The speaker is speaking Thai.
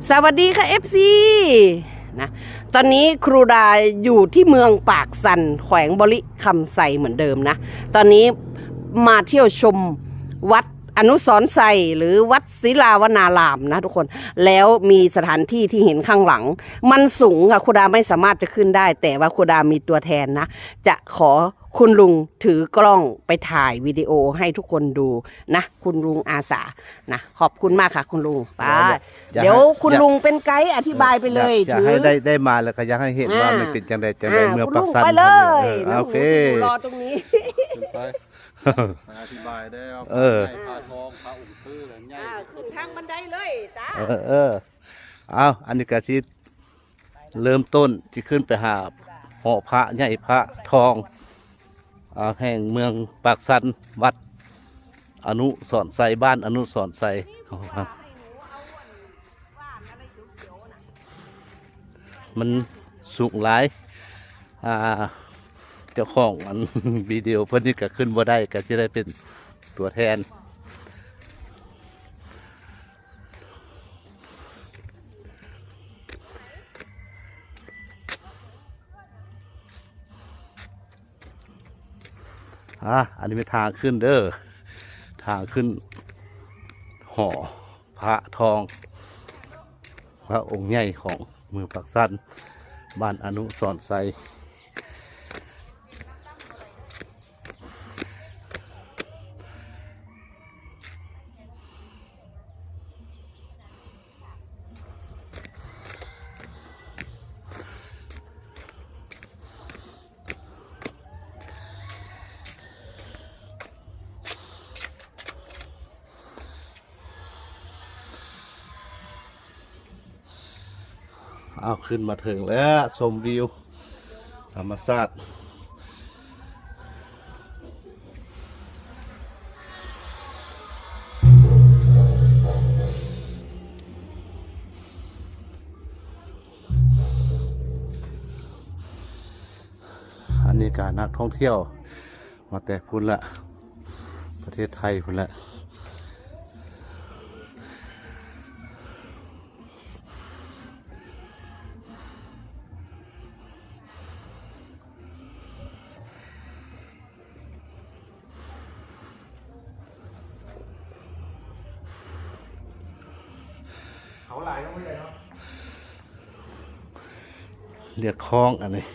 สวัสดีค่ะ FC นะตอนนี้ครูดาอยู่ที่เมืองปากสันแขวงบริคำไซเหมือนเดิมนะตอนนี้มาเที่ยวชมวัดอนุสรณ์ไซหรือวัดศิลาวนารามนะทุกคนแล้วมีสถานที่ที่เห็นข้างหลังมันสูงค่ะครูดาไม่สามารถจะขึ้นได้แต่ว่าครูดามีตัวแทนนะจะขอคุณลุงถือกล้องไปถ่ายวิดีโอให้ทุกคนดูนะคุณลุงอาสานะขอบคุณมากค่ะคุณลุงไปเดี๋ยวคุณลุงเป็นไกด์อธิบายไปเลยอยากให้ได้มาแล้วก็อยากให้เห็นว่ามันเป็นจังใดเมืองปักสันไปเลยโอเครอตรงนี้อธิบายได้เอาผ้าทองผ้าอุ่นคืออะไรเงี้ยขึ้นทางบันไดเลยจ้าเอาอันนี้ก็สิเริ่มต้นที่ขึ้นไปหาหอพระใหญ่พระทองแห่งเมืองปากสันวัดอนุสรณ์ไซบ้านอนุสรณ์ไซครับมันสูงหลายเจ้าของมันวิดีโอเพื่อนนี่ก็ขึ้นบ่ได้ก็จะได้เป็นตัวแทนอันนี้เป็นทางขึ้นเด้อทางขึ้นหอพระทองพระองค์ใหญ่ของเมืองปากสันบ้านอนุสรณ์ไซเอาขึ้นมาถึงแล้วชมวิวธรรมชาติอันนี้การนักท่องเที่ยวมาแต่พุ่นละประเทศไทยพุ่นละเขาหลายก็ไม่ใช่เนาะเรียกคลองอันนี้